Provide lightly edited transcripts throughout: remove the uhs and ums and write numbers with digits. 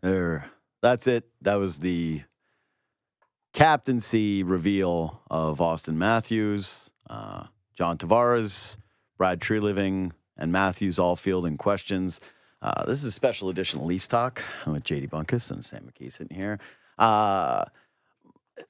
That's it. That was the captaincy reveal of Auston Matthews, John Tavares, Brad Treliving, and Matthews all fielding questions. This is a special edition of Leafs Talk. I'm with JD Bunkis and Sam McKee sitting here.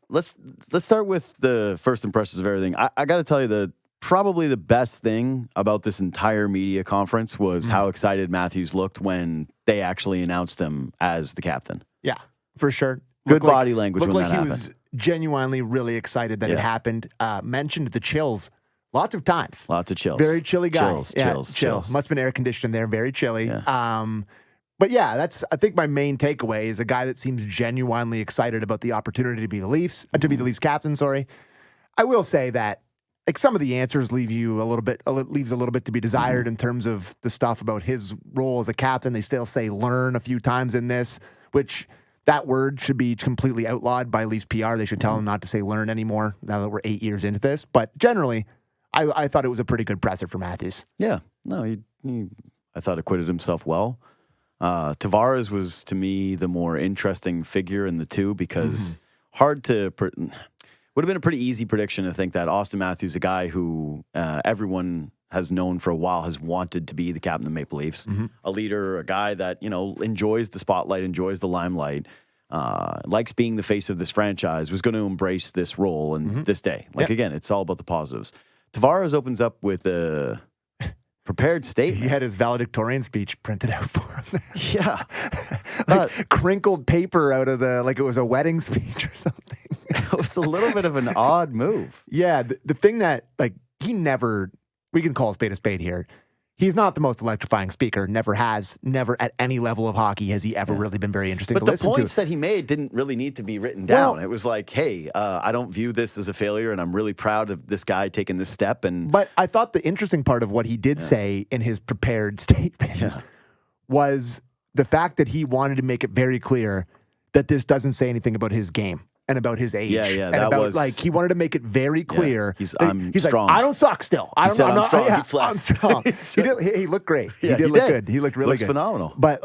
Let's start with the first impressions of everything. I got to tell you, probably the best thing about this entire media conference was how excited Matthews looked when they actually announced him as the captain. Yeah, for sure. Good body language when that happened. Looked like he was genuinely really excited that it happened. Mentioned the chills lots of times. Lots of chills. Very chilly guy. Chills. Must have been air conditioned there. Very chilly. Yeah. But yeah, that's, I think, my main takeaway is a guy that seems genuinely excited about the opportunity to be the Leafs captain. Sorry, I will say that like some of the answers leaves a little bit to be desired in terms of the stuff about his role as a captain. They still say "learn" a few times in this, which that word should be completely outlawed by Leafs PR. They should tell him not to say "learn" anymore now that we're 8 years into this. But generally, I thought it was a pretty good presser for Matthews. Yeah, no, he I thought acquitted himself well. Tavares was, to me, the more interesting figure in the two because would have been a pretty easy prediction to think that Auston Matthews, a guy who everyone has known for a while, has wanted to be the captain of the Maple Leafs, a leader, a guy that enjoys the spotlight, enjoys the limelight, likes being the face of this franchise, was going to embrace this role in this day. Again, it's all about the positives. Tavares opens up with a prepared statement. He had his valedictorian speech printed out for him. Yeah. Crinkled paper out of like it was a wedding speech or something. It was a little bit of an odd move. Yeah. The thing that, we can call a spade here. He's not the most electrifying speaker. Never at any level of hockey has he ever really been very interesting to listen to. But the points that he made didn't really need to be written down. It was like, hey, I don't view this as a failure, and I'm really proud of this guy taking this step. But I thought the interesting part of what he did say in his prepared statement was the fact that he wanted to make it very clear that this doesn't say anything about his game and about his age. Yeah, he wanted to make it very clear. He's strong. Like, I don't suck still. I'm strong. He flexed. I'm strong. He looked great. He did look good. He looked really good. Phenomenal. But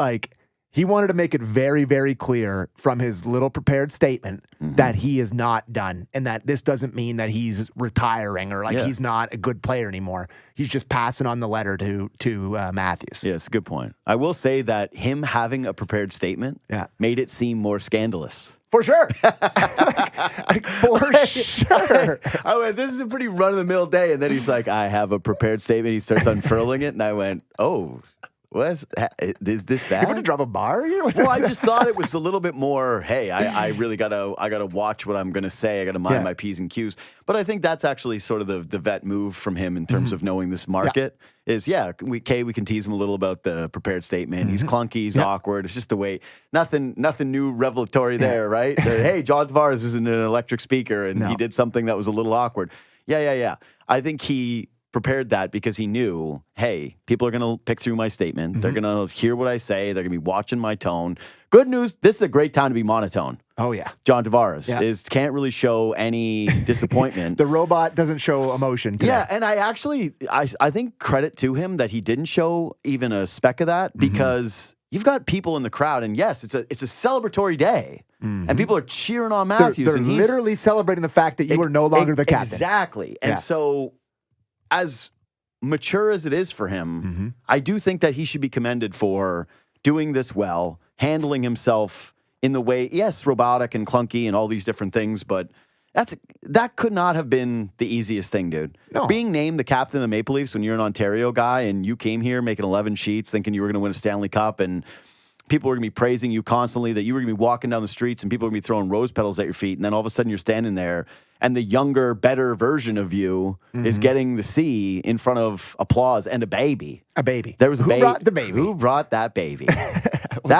he wanted to make it very, very clear from his little prepared statement that he is not done and that this doesn't mean that he's retiring or he's not a good player anymore. He's just passing on the letter to Matthews. Yeah, it's a good point. I will say that him having a prepared statement made it seem more scandalous. For sure. For sure. I went, this is a pretty run-of-the-mill day. And then he's like, I have a prepared statement. He starts unfurling it. And I went, oh, is this bad? You want to drop a bar here? Well, I just thought it was a little bit more, hey, I really gotta watch what I'm going to say. I got to mind my P's and Q's. But I think that's actually sort of the vet move from him in terms of knowing this market is, we can tease him a little about the prepared statement. He's clunky, he's awkward. It's just the way, nothing new revelatory there, right? Hey, John Tavares isn't an electric speaker and he did something that was a little awkward. Yeah. I think he prepared that because he knew, hey, people are going to pick through my statement. They're going to hear what I say. They're going to be watching my tone. Good news, this is a great time to be monotone. Oh, yeah. John Tavares can't really show any disappointment. The robot doesn't show emotion today. Yeah, and I think credit to him that he didn't show even a speck of that because you've got people in the crowd, and yes, it's a celebratory day. And people are cheering on Matthews. They're literally celebrating the fact that you are no longer the captain. Exactly. And so as mature as it is for him, I do think that he should be commended for doing this well, handling himself in the way, yes, robotic and clunky and all these different things, but that could not have been the easiest thing, dude. No. Being named the captain of the Maple Leafs when you're an Ontario guy and you came here making 11 sheets thinking you were going to win a Stanley Cup and people were going to be praising you constantly, that you were going to be walking down the streets and people were going to be throwing rose petals at your feet, and then all of a sudden you're standing there and the younger, better version of you is getting the C in front of applause and a baby. A baby. There was a baby. Who brought the baby? Who brought that baby? Well,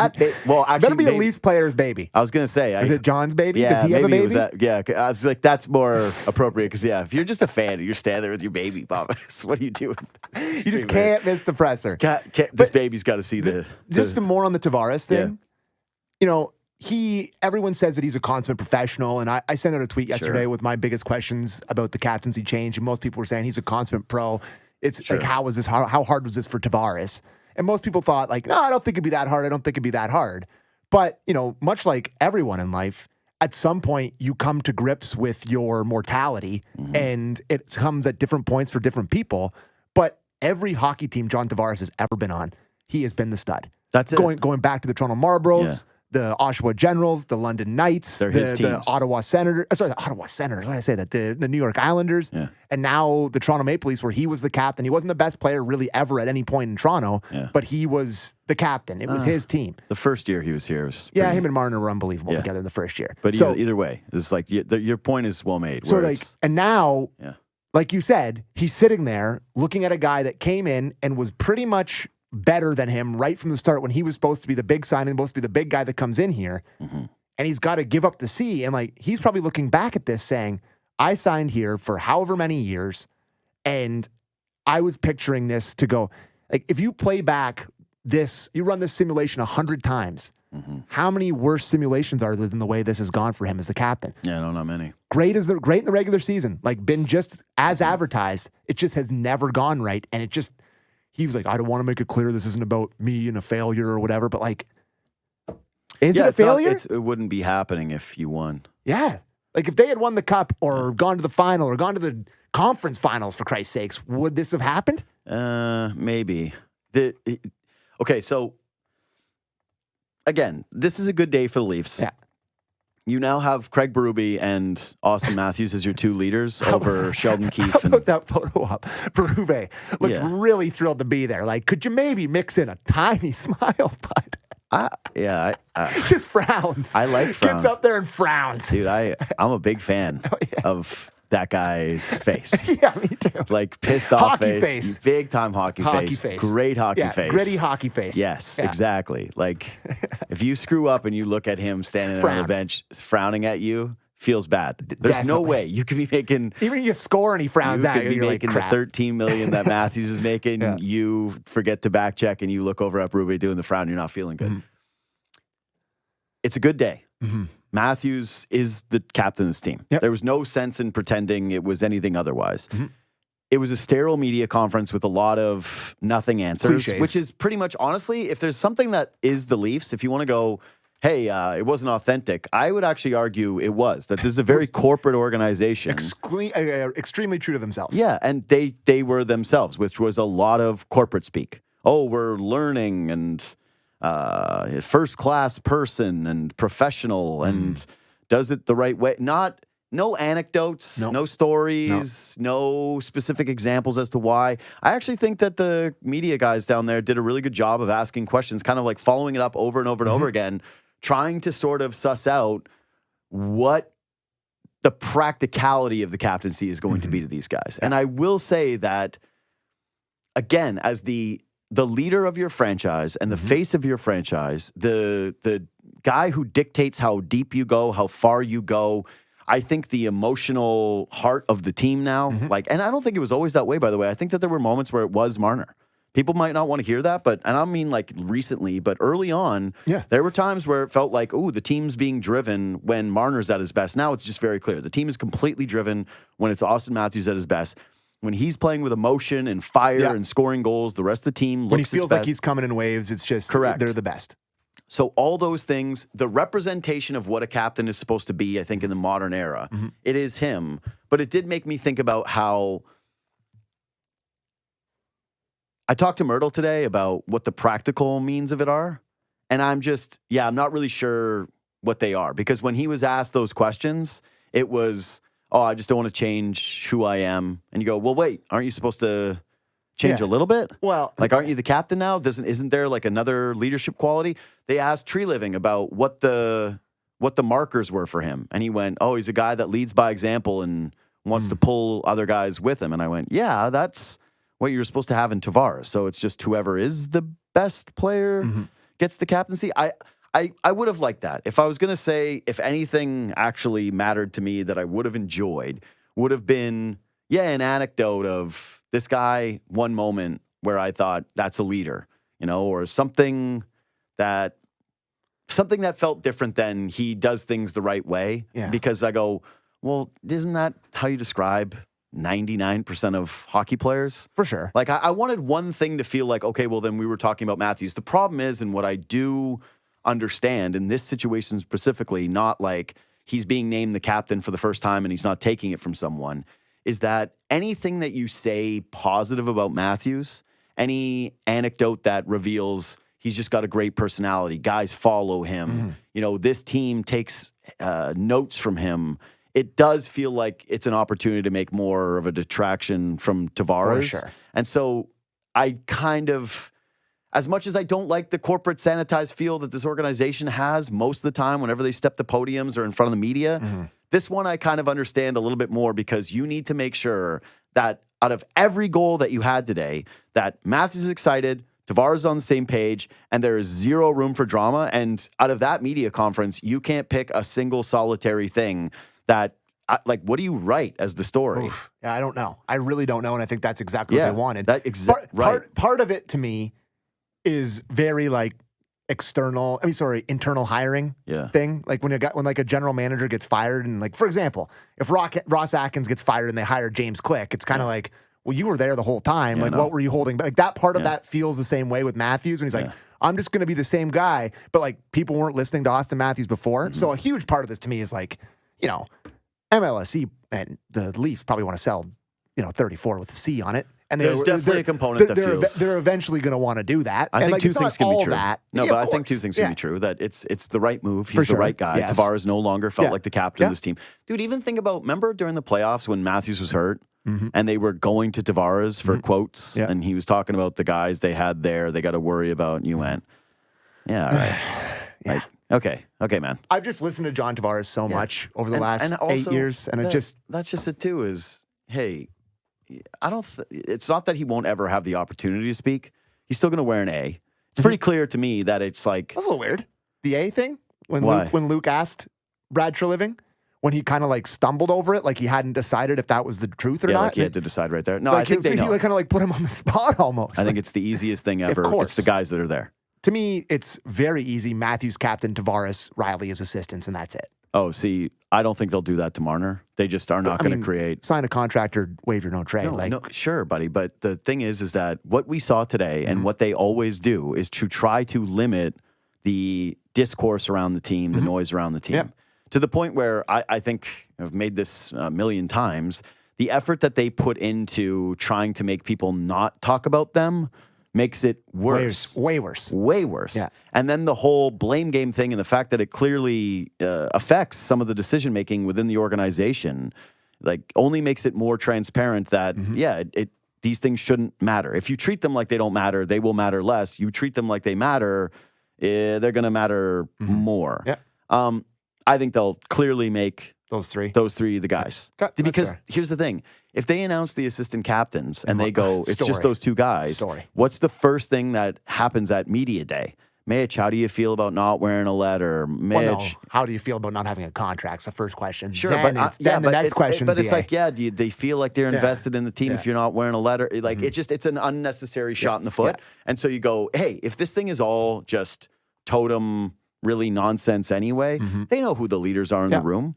actually, better be a Leafs player's baby. I was going to say. Is it John's baby? Yeah, Does he have a baby? I was like, that's more appropriate because, if you're just a fan and you're standing there with your baby, Bob, what are you doing? You just can't miss the presser. This baby's got to see Just more on the Tavares thing. Everyone says that he's a consummate professional, and I sent out a tweet yesterday with my biggest questions about the captaincy change, and most people were saying he's a consummate pro. It's like, how hard was this for Tavares? And most people thought, no, I don't think it'd be that hard. But, much like everyone in life, at some point you come to grips with your mortality, and it comes at different points for different people. But every hockey team John Tavares has ever been on, he has been the stud. That's it. Going back to the Toronto Marlboros, the Oshawa Generals, the London Knights, the Ottawa Senators. The Ottawa Senators. Why did I say that? The New York Islanders, and now the Toronto Maple Leafs, where he was the captain. He wasn't the best player really ever at any point in Toronto, but he was the captain. It was his team. The first year he was here was him and Marner were unbelievable together in the first year. But either way, it's like your point is well made. So and now, like you said, he's sitting there looking at a guy that came in and was pretty much better than him right from the start when he was supposed to be the big signing, supposed to be the big guy that comes in here. And he's got to give up the C. And he's probably looking back at this saying, I signed here for however many years. And I was picturing this to go, if you play back this, you run this simulation 100 times. How many worse simulations are there than the way this has gone for him as the captain? Yeah, no, not many. Great in the regular season, been just as advertised. It just has never gone right. And he was like, I don't want to make it clear this isn't about me and a failure or whatever, but is it a failure? It wouldn't be happening if you won. Yeah. If they had won the cup or gone to the final or gone to the conference finals, for Christ's sakes, would this have happened? Maybe. Okay, so again, this is a good day for the Leafs. Yeah. You now have Craig Berube and Auston Matthews as your two leaders over Sheldon Keefe. How about that photo op? Berube looked really thrilled to be there. Could you maybe mix in a tiny smile, bud? Just frowns. I like frowns. Gets up there and frowns. Dude, I'm a big fan of that guy's face. Yeah, me too. Pissed off hockey face. Big time hockey face. Great hockey face. Gritty hockey face. Yes, exactly. If you screw up and you look at him standing there on the bench frowning at you, feels bad. There's no way you could be making. Even if you score and he frowns at you, could be making the $13 million that Matthews is making. You forget to back check and you look over at Berube doing the frown. You're not feeling good. It's a good day. Matthews is the captain of this team. There was no sense in pretending it was anything otherwise. It was a sterile media conference with a lot of nothing answers, cliches. Which is pretty much, honestly, if there's something that is the Leafs, if you want to go, hey, it wasn't authentic, I would actually argue it was. That this is a very corporate organization. Extremely true to themselves. Yeah, and they were themselves, which was a lot of corporate speak. Oh, we're learning and first-class person and professional and does it the right way. No anecdotes, no stories, no specific examples as to why. I actually think that the media guys down there did a really good job of asking questions, kind of following it up over and over and over again, trying to sort of suss out what the practicality of the captaincy is going to be to these guys. And I will say that, again, as the leader of your franchise and the face of your franchise, the guy who dictates how deep you go, how far you go, I think the emotional heart of the team now, and I don't think it was always that way, by the way. I think that there were moments where it was Marner. People might not want to hear that, and I don't mean recently, but early on, there were times where it felt like, the team's being driven when Marner's at his best. Now it's just very clear. The team is completely driven when it's Auston Matthews at his best. When he's playing with emotion and fire and scoring goals, the rest of the team looks when he feels like he's coming in waves, it's just correct. They're the best. So all those things, the representation of what a captain is supposed to be, I think, in the modern era, it is him. But it did make me think about how I talked to Myrtle today about what the practical means of it are. And I'm not really sure what they are. Because when he was asked those questions, it was, I just don't want to change who I am. And you go, well, wait, aren't you supposed to change a little bit? Well, aren't you the captain now? Isn't there another leadership quality? They asked Tree Living about what the markers were for him. And he went, he's a guy that leads by example and wants to pull other guys with him. And I went, yeah, that's what you're supposed to have in Tavares. So it's just whoever is the best player gets the captaincy. I would have liked that. If I was going to say, if anything actually mattered to me that I would have enjoyed, would have been, an anecdote of this guy, one moment where I thought that's a leader, or something that felt different than he does things the right way. Yeah. Because I go, well, isn't that how you describe 99% of hockey players? For sure. I wanted one thing to feel like, okay, well, then we were talking about Matthews. The problem is, and what I do understand in this situation specifically, not like he's being named the captain for the first time and he's not taking it from someone, is that anything that you say positive about Matthews, any anecdote that reveals he's just got a great personality, guys follow him, this team takes notes from him, it does feel like it's an opportunity to make more of a detraction from Tavares. For sure. And so I kind of, as much as I don't like the corporate sanitized feel that this organization has most of the time whenever they step the podiums or in front of the media, this one I kind of understand a little bit more, because you need to make sure that out of every goal that you had today, that Matthews is excited, Tavares is on the same page, and there is zero room for drama. And out of that media conference, you can't pick a single solitary thing that, like, what do you write as the story? Oof. Yeah, I don't know. I really don't know, and I think that's exactly what they wanted. Part of it to me is very like internal hiring thing. Like when like a general manager gets fired, and like, for example, if Ross Atkins gets fired and they hire James Click, it's kind of like, well, you were there the whole time. What were you holding? But like that part of that feels the same way with Matthews when he's like, I'm just going to be the same guy. But like people weren't listening to Auston Matthews before. So a huge part of this to me is like, MLSE and the Leafs probably want to sell, 34 with the C on it. And there's definitely a component that feels they're eventually going to want to do that. I think two things can be true. That. No, but I think two things can be true. That it's the right move. He's the right guy. Yes. Tavares no longer felt like the captain of this team. Dude, even think about, remember during the playoffs when Matthews was hurt and they were going to Tavares for quotes, and he was talking about the guys they had there they got to worry about, and you went, yeah, all right. Okay, man. I've just listened to John Tavares so much over the last 8 years, and that's just it too. Is hey, I don't. It's not that he won't ever have the opportunity to speak. He's still going to wear an A. It's pretty clear to me that it's like that's a little weird. The A thing when Luke asked Brad Treliving, when he kind of like stumbled over it, like he hadn't decided if that was the truth or not. Like he had to decide right there. No, like I think they know. He like kind of like put him on the spot almost. I think it's the easiest thing ever. Of course. It's the guys that are there. To me, it's very easy. Matthews captain, Tavares, Riley as assistants, and that's it. Oh, see, I don't think they'll do that to Marner. They just are not going to create. Sign a contract or waive your no trade. No, sure, buddy. But the thing is that what we saw today and what they always do is to try to limit the discourse around the team, the noise around the team, to the point where I think I've made this a million times. The effort that they put into trying to make people not talk about them makes it worse. Way worse. Way worse. Yeah. And then the whole blame game thing and the fact that it clearly affects some of the decision-making within the organization, like, only makes it more transparent that, these things shouldn't matter. If you treat them like they don't matter, they will matter less. You treat them like they matter, they're going to matter more. Yeah. I think they'll clearly make those three the guys. Because here's the thing. If they announce the assistant captains and they go, it's just those two guys, what's the first thing that happens at media day? Mitch, how do you feel about not wearing a letter? Mitch, well, no. How do you feel about not having a contract? It's the first question. Sure, then but the next question. But it's like, do they feel like they're invested in the team if you're not wearing a letter? Like, it's an unnecessary shot in the foot. And so you go, hey, if this thing is all just totem, really nonsense anyway, they know who the leaders are in the room.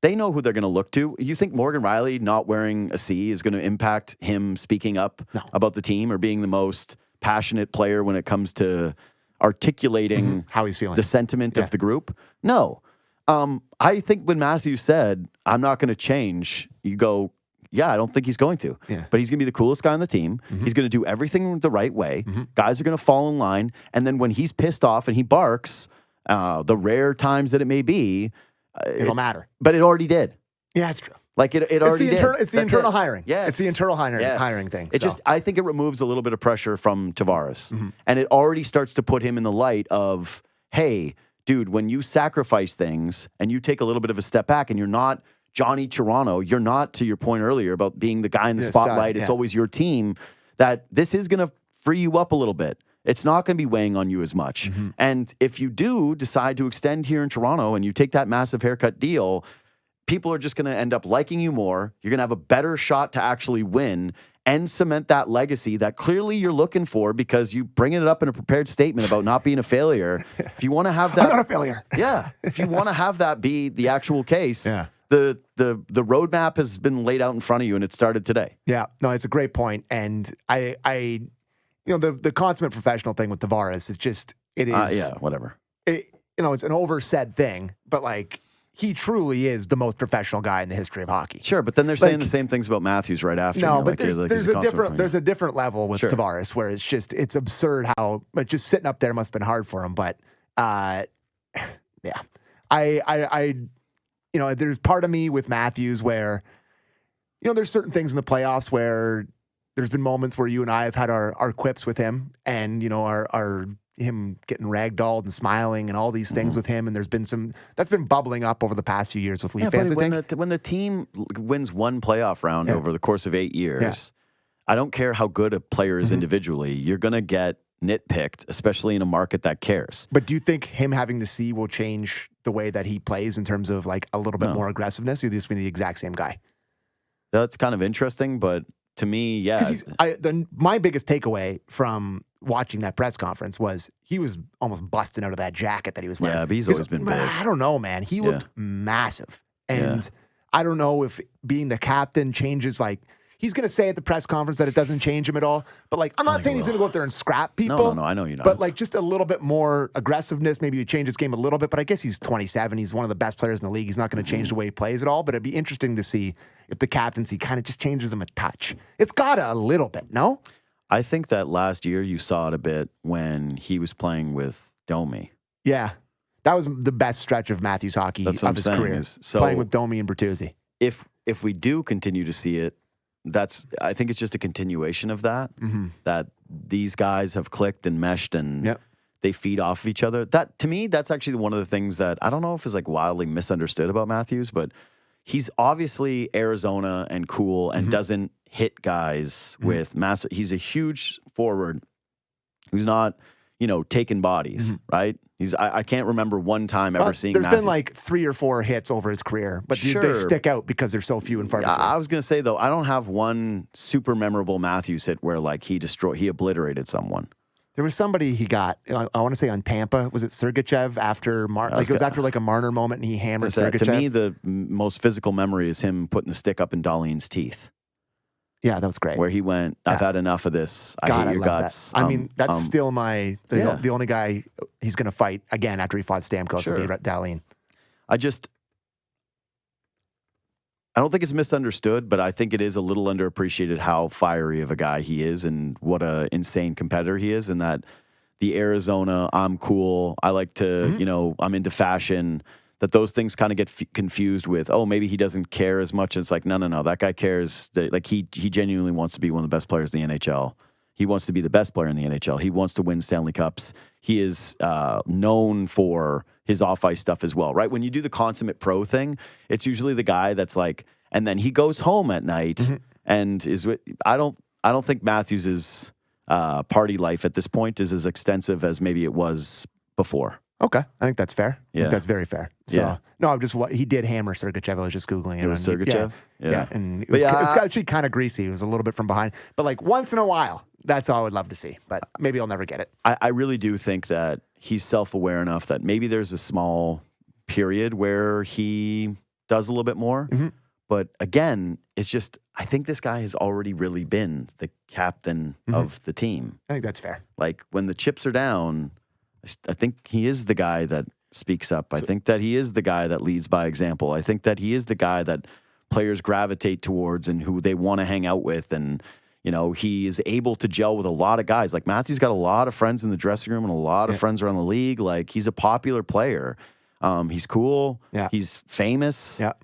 They know who they're going to look to. You think Morgan Riley not wearing a C is going to impact him speaking up about the team or being the most passionate player when it comes to articulating how he's feeling, the sentiment of the group? No. I think when Matthews said, I'm not going to change, you go, I don't think he's going to. Yeah. But he's going to be the coolest guy on the team. He's going to do everything the right way. Guys are going to fall in line. And then when he's pissed off and he barks, the rare times that it may be, it'll matter. But it already did. Yeah, it's true. Like it already did. It's the internal hiring. Yes. It's the internal hiring thing. I think it removes a little bit of pressure from Tavares. And it already starts to put him in the light of, hey, dude, when you sacrifice things and you take a little bit of a step back and you're not Johnny Toronto, you're not, to your point earlier about being the guy in the spotlight, it's always your team, that this is going to free you up a little bit. It's not going to be weighing on you as much. And if you do decide to extend here in Toronto and you take that massive haircut deal, people are just going to end up liking you more. You're going to have a better shot to actually win and cement that legacy that clearly you're looking for because you bring it up in a prepared statement about not being a failure. If you want to have that, I'm not a failure. If you want to have that be the actual case, the roadmap has been laid out in front of you and it started today. Yeah, no, it's a great point. And I the consummate professional thing with Tavares, it is. Whatever. it's an oversaid thing, but like he truly is the most professional guy in the history of hockey. Sure, but then they're saying the same things about Matthews right after. No, but there's a different level with Tavares where it's absurd how but just sitting up there must have been hard for him. But yeah, I there's part of me with Matthews where there's certain things in the playoffs where there's been moments where you and I have had our quips with him, and our him getting ragdolled and smiling and all these things with him, and there's been some that's been bubbling up over the past few years with Leaf fans. When the team wins one playoff round over the course of 8 years, I don't care how good a player is individually, you're gonna get nitpicked, especially in a market that cares. But do you think him having the C will change the way that he plays in terms of like a little bit more aggressiveness? Or just be the exact same guy? That's kind of interesting, but to me, yeah. My biggest takeaway from watching that press conference was he was almost busting out of that jacket that he was wearing. Yeah, but he's always been big. I don't know, man. He looked massive. And I don't know if being the captain changes, like, he's going to say at the press conference that it doesn't change him at all. But, like, I'm not saying he's going to go out there and scrap people. No, I know you're not. But, like, just a little bit more aggressiveness. Maybe you change his game a little bit. But I guess he's 27. He's one of the best players in the league. He's not going to change the way he plays at all. But it'd be interesting to see if the captaincy kind of just changes him a touch. It's got a little bit, no? I think that last year you saw it a bit when he was playing with Domi. Yeah. That was the best stretch of Matthews hockey of his career. Playing with Domi and Bertuzzi. If we do continue to see it, I think it's just a continuation of that. That these guys have clicked and meshed and they feed off of each other. That, to me, that's actually one of the things that I don't know if is like wildly misunderstood about Matthews, but he's obviously Arizona and cool and doesn't hit guys with massive. He's a huge forward who's not, taking bodies, right? I can't remember one time ever seeing There's Matthews. been like 3 or 4 hits over his career, but they stick out because they're so few and far between. I was going to say, though, I don't have one super memorable Matthews hit where like he obliterated someone. There was somebody he got, I want to say on Tampa. Was it Sergachev after it was after like a Marner moment and he hammered Sergachev? To me, the most physical memory is him putting the stick up in Dahlin's teeth. Yeah, that was great. Where he went, I've had enough of this. I hate your guts. That. I mean, that's still the only guy he's going to fight again after he fought Stamkos will be Dahlin. I don't think it's misunderstood, but I think it is a little underappreciated how fiery of a guy he is and what a insane competitor he is, and that the Arizona, I'm cool, I like to, I'm into fashion, that those things kind of get confused with, maybe he doesn't care as much. It's like, no, that guy cares. Like he genuinely wants to be one of the best players in the NHL. He wants to be the best player in the NHL. He wants to win Stanley Cups. He is known for his off-ice stuff as well, right? When you do the consummate pro thing, it's usually the guy that's like, and then he goes home at night and is. I don't think Matthews' party life at this point is as extensive as maybe it was before. Okay, I think that's fair. I think that's very fair. So, no, he did hammer Sergachev. I was just Googling it. It was Sergachev? Yeah. And it was actually kind of greasy. It was a little bit from behind. But like once in a while, that's all I would love to see. But maybe I'll never get it. I really do think that he's self-aware enough that maybe there's a small period where he does a little bit more. But again, it's just, I think this guy has already really been the captain of the team. I think that's fair. Like when the chips are down, I think he is the guy that speaks up. I think that he is the guy that leads by example. I think that he is the guy that players gravitate towards and who they want to hang out with. And, he is able to gel with a lot of guys. Like Matthew's got a lot of friends in the dressing room and a lot of friends around the league. Like he's a popular player. He's cool. Yeah. He's famous. Yeah.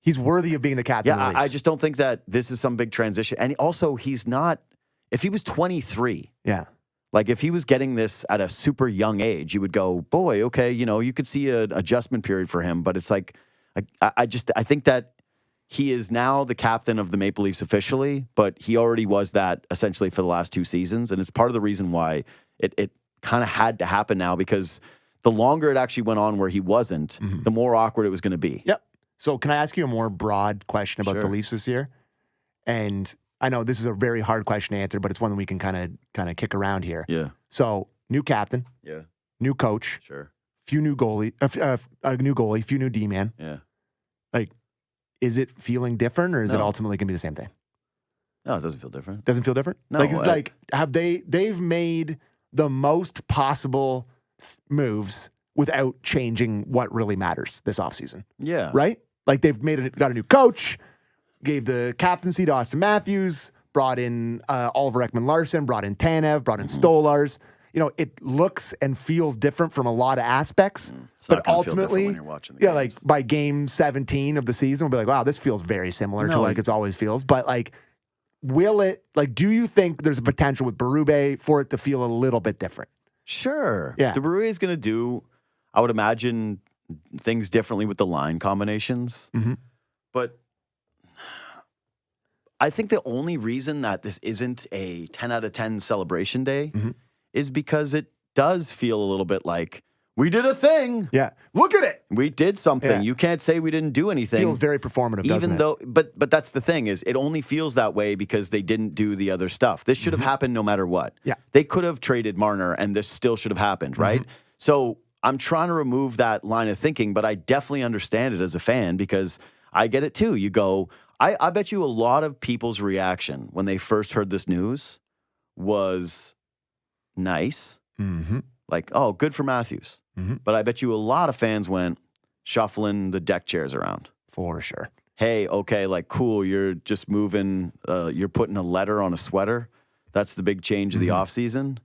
He's worthy of being the captain. Yeah, I just don't think that this is some big transition. And also, he's not, if he was 23. Yeah. Like, if he was getting this at a super young age, you would go, boy, okay, you could see an adjustment period for him. But it's like, I think that he is now the captain of the Maple Leafs officially, but he already was that essentially for the last 2 seasons. And it's part of the reason why it kind of had to happen now, because the longer it actually went on where he wasn't, the more awkward it was going to be. Yep. So can I ask you a more broad question about the Leafs this year? And I know this is a very hard question to answer, but it's one that we can kind of kick around here. Yeah. So new captain. Yeah. New coach. Sure. Few new goalie. A new goalie. Few new D-man. Yeah. Like, is it feeling different, or is it ultimately going to be the same thing? No, it doesn't feel different. Doesn't feel different? No. Like have they've made the most possible moves without changing what really matters this offseason. Yeah. Right? Like they've got a new coach, gave the captaincy to Auston Matthews, brought in Oliver Ekman-Larsson, brought in Tanev, brought in Stolars. It looks and feels different from a lot of aspects, but ultimately, when you're watching the games. like by game 17 of the season, we'll be like, wow, this feels very similar to like it's always feels. But like, do you think there's a potential with Berube for it to feel a little bit different? Sure. Yeah. The Berube is going to do, I would imagine, things differently with the line combinations. Mm-hmm. But I think the only reason that this isn't a 10 out of 10 celebration day is because it does feel a little bit like we did a thing. Yeah. Look at it. We did something. Yeah. You can't say we didn't do anything. Feels very performative, doesn't it? But that's the thing is it only feels that way because they didn't do the other stuff. This should have happened no matter what. Yeah. They could have traded Marner and this still should have happened, right? So I'm trying to remove that line of thinking, but I definitely understand it as a fan because I get it too. You go, I bet you a lot of people's reaction when they first heard this news was nice. Like, oh, good for Matthews. But I bet you a lot of fans went shuffling the deck chairs around. For sure. Hey, okay, like, cool, you're just moving, you're putting a letter on a sweater. That's the big change of the offseason.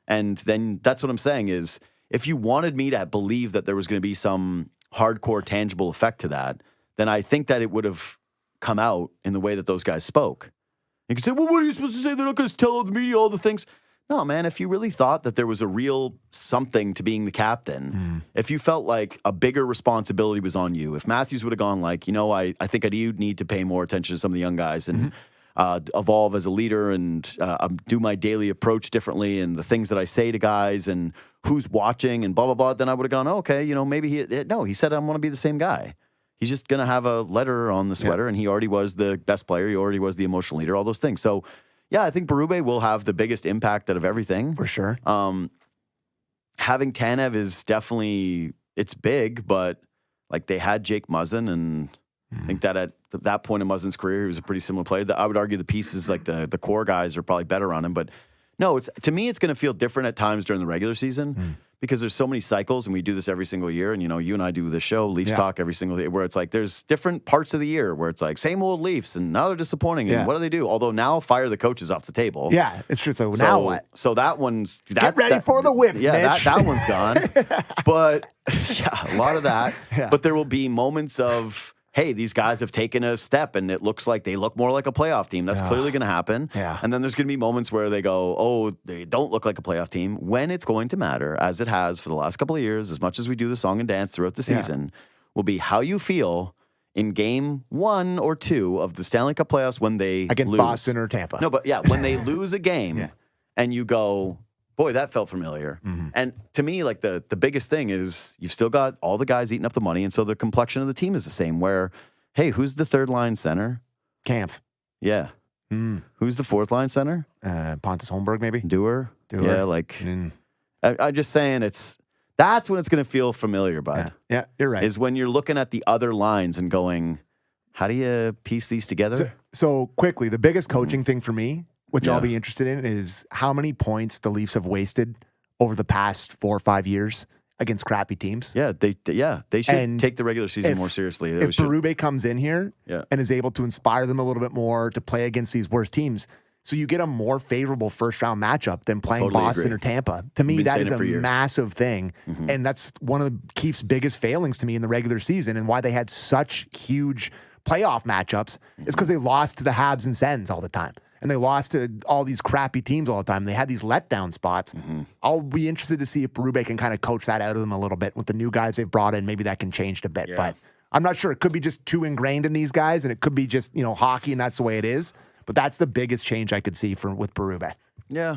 And then that's what I'm saying is, if you wanted me to believe that there was going to be some hardcore tangible effect to that, then I think that it would have come out in the way that those guys spoke. You could say, well, what are you supposed to say? They're not going to tell the media all the things. No, man, if you really thought that there was a real something to being the captain, if you felt like a bigger responsibility was on you, if Matthews would have gone like, I think I do need to pay more attention to some of the young guys and evolve as a leader and do my daily approach differently and the things that I say to guys and who's watching and blah, blah, blah, then I would have gone, okay, maybe he said I want to be the same guy. He's just going to have a letter on the sweater and he already was the best player. He already was the emotional leader, all those things. So, yeah, I think Berube will have the biggest impact out of everything. For sure. Having Tanev is definitely, it's big, but like they had Jake Muzzin, and I think that at that point in Muzzin's career, he was a pretty similar player. I would argue the pieces, like the core guys, are probably better on him. But no, to me, it's going to feel different at times during the regular season. Because there's so many cycles, and we do this every single year. And, you and I do this show, Leafs Talk, every single day, where it's like there's different parts of the year where it's like same old Leafs, and now they're disappointing. And what do they do? Although now fire the coaches off the table. Yeah, it's true. So now what? So that one's... Get ready for the whips, Mitch. That one's gone. But, a lot of that. Yeah. But there will be moments of... Hey, these guys have taken a step and it looks like they look more like a playoff team. That's clearly going to happen. Yeah. And then there's going to be moments where they go, oh, they don't look like a playoff team, when it's going to matter, as it has for the last couple of years, as much as we do the song and dance throughout the season, will be how you feel in game 1 or 2 of the Stanley Cup playoffs when they against lose. Boston or Tampa. No, but when they lose a game and you go, boy, that felt familiar. And to me, like the biggest thing is you've still got all the guys eating up the money, and so the complexion of the team is the same, where, hey, who's the third line center? Kampf. Yeah. Who's the fourth line center? Pontus Holmberg, maybe? Dewar. Yeah, like, I'm just saying that's when it's going to feel familiar, bud. Yeah, you're right. Is when you're looking at the other lines and going, how do you piece these together? So quickly, the biggest coaching thing for me, which I'll be interested in, is how many points the Leafs have wasted over the past 4 or 5 years against crappy teams. Yeah, they should take the regular season more seriously. If Berube comes in here and is able to inspire them a little bit more to play against these worst teams, so you get a more favorable first-round matchup than playing Boston or Tampa. To me, that is a massive thing, and that's one of Keefe's biggest failings to me in the regular season, and why they had such huge playoff matchups is because they lost to the Habs and Sens all the time. And they lost to all these crappy teams all the time. They had these letdown spots. I'll be interested to see if Berube can kind of coach that out of them a little bit with the new guys they've brought in. Maybe that can change a bit. Yeah. But I'm not sure. It could be just too ingrained in these guys, and it could be just, hockey, and that's the way it is. But that's the biggest change I could see with Berube. Yeah.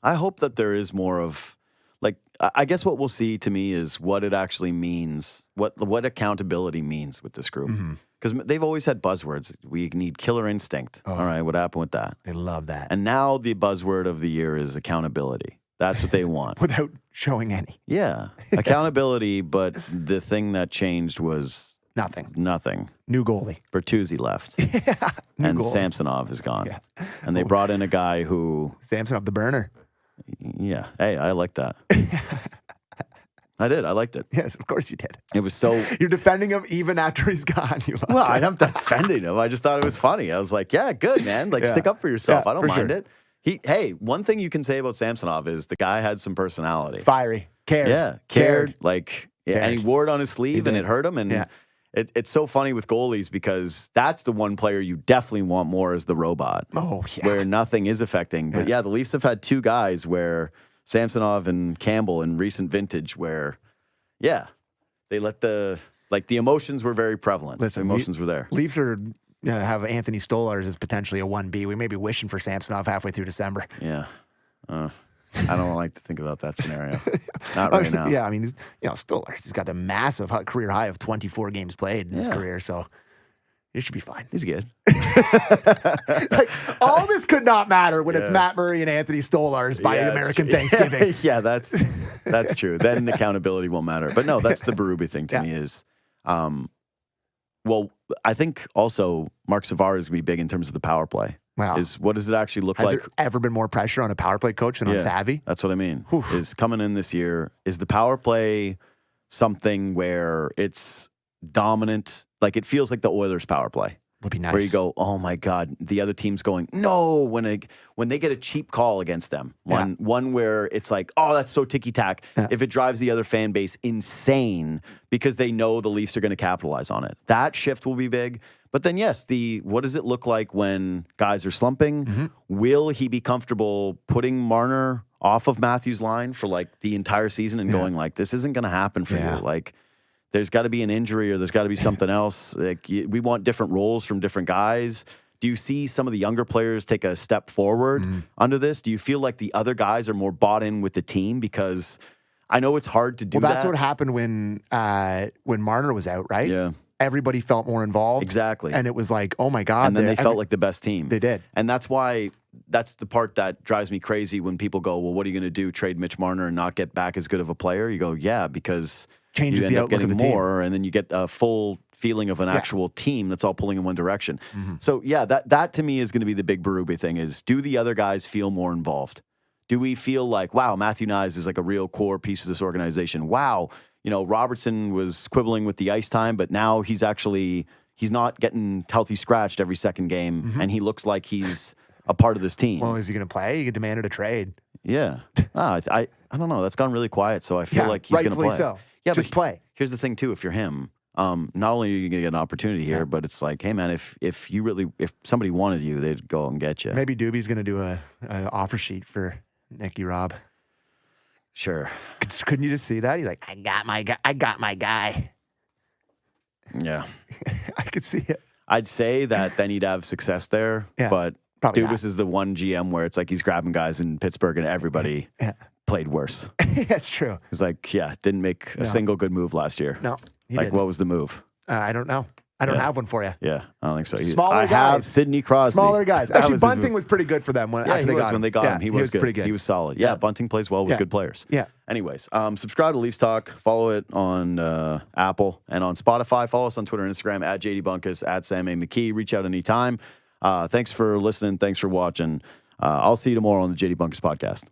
I hope that there is more of, like, I guess what we'll see to me is what it actually means, what accountability means with this group. Because they've always had buzzwords. We need killer instinct. All right, what happened with that? They love that. And now the buzzword of the year is accountability. That's what they want. Without showing any. Yeah. Accountability, but the thing that changed was... Nothing. New goalie. Bertuzzi left. And goalie. Samsonov is gone. Yeah. And they brought in a guy who... Samsonov, the burner. Yeah. Hey, I like that. I did. I liked it. Yes, of course you did. It was so. You're defending him even after he's gone. You loved Well, it. I'm not defending him. I just thought it was funny. I was like, yeah, good, man. Like, stick up for yourself. Yeah, I don't mind sure. it. Hey, one thing you can say about Samsonov is the guy had some personality. Fiery. Cared. Yeah, cared. Like, yeah, and he Cared. wore it on his sleeve, and it hurt him. And Yeah. it's so funny with goalies because that's the one player you definitely want more as the robot. Oh, yeah. Where nothing is affecting. But yeah, the Leafs have had two guys where Samsonov and Campbell in recent vintage where, yeah, they let the emotions were very prevalent. Listen, the emotions were there. Leafs are have Anthony Stolarz as potentially a 1B. We may be wishing for Samsonov halfway through December. Yeah. I don't like to think about that scenario. Not right now. Yeah, I mean, Stolarz, he's got the massive career high of 24 games played in his career, so it should be fine. He's good. Like, all this could not matter when it's Matt Murray and Anthony Stolarz by American Thanksgiving. Yeah, that's true. Then accountability won't matter. But no, that's the Berube thing to me is, well, I think also Mark Tavares is going to be big in terms of the power play. Wow. What does it actually look Has like? there ever been more pressure on a power play coach than on Savvy? That's what I mean. Is coming in this year, is the power play something where it's dominant? Like it feels like the Oilers power play. Would be nice. Where you go, oh my God, the other team's going, no, when they get a cheap call against them. One where it's like, oh, that's so ticky-tack. Yeah. If it drives the other fan base insane because they know the Leafs are going to capitalize on it. That shift will be big. But then, yes, what does it look like when guys are slumping? Mm-hmm. Will he be comfortable putting Marner off of Matthews' line for like the entire season and going like, this isn't going to happen for you? Like, there's got to be an injury or there's got to be something else. Like, we want different roles from different guys. Do you see some of the younger players take a step forward under this? Do you feel like the other guys are more bought in with the team? Because I know it's hard to do that. Well, that's what happened when Marner was out, right? Yeah. Everybody felt more involved. Exactly. And it was like, oh my God. And then they felt like the best team. They did. And that's the part that drives me crazy when people go, well, what are you going to do? Trade Mitch Marner and not get back as good of a player? You go, yeah, because changes you end the up outlook getting of the more, team. and then you get a full feeling of an actual team that's all pulling in one direction. Mm-hmm. So yeah, that to me is going to be the big Berube thing is, do the other guys feel more involved? Do we feel like, wow, Matthew Nyes is like a real core piece of this organization? Wow, Robertson was quibbling with the ice time, but now he's not getting healthy scratched every second game, and he looks like he's a part of this team. Well, is he going to play? He demanded a trade. Yeah. I don't know. That's gone really quiet, so I feel like he's going to play. So. Yeah, just play. Here's the thing, too. If you're him, not only are you going to get an opportunity here, but it's like, hey, man, if somebody wanted you, they'd go and get you. Maybe Doobie's going to do a offer sheet for Nicky Robb. Sure. Couldn't you just see that? He's like, I got my guy. Yeah. I could see it. I'd say that then he'd have success there, but Dubas is the one GM where it's like he's grabbing guys in Pittsburgh and everybody played worse. That's true. It's like, didn't make a single good move last year. No, he like, didn't. what was the move? I don't know. I don't have one for you. Yeah, I don't think so. Smaller guys. Have Sidney Crosby. Smaller guys. Actually, Bunting was pretty good for them when they got him. He was good. Pretty good. He was solid. Yeah, Bunting plays well with good players. Yeah. Anyways, subscribe to Leafs Talk. Follow it on Apple and on Spotify. Follow us on Twitter and Instagram at JD Bunkis, at Sam McKee. Reach out anytime. Thanks for listening. Thanks for watching. I'll see you tomorrow on the JD Bunkis podcast.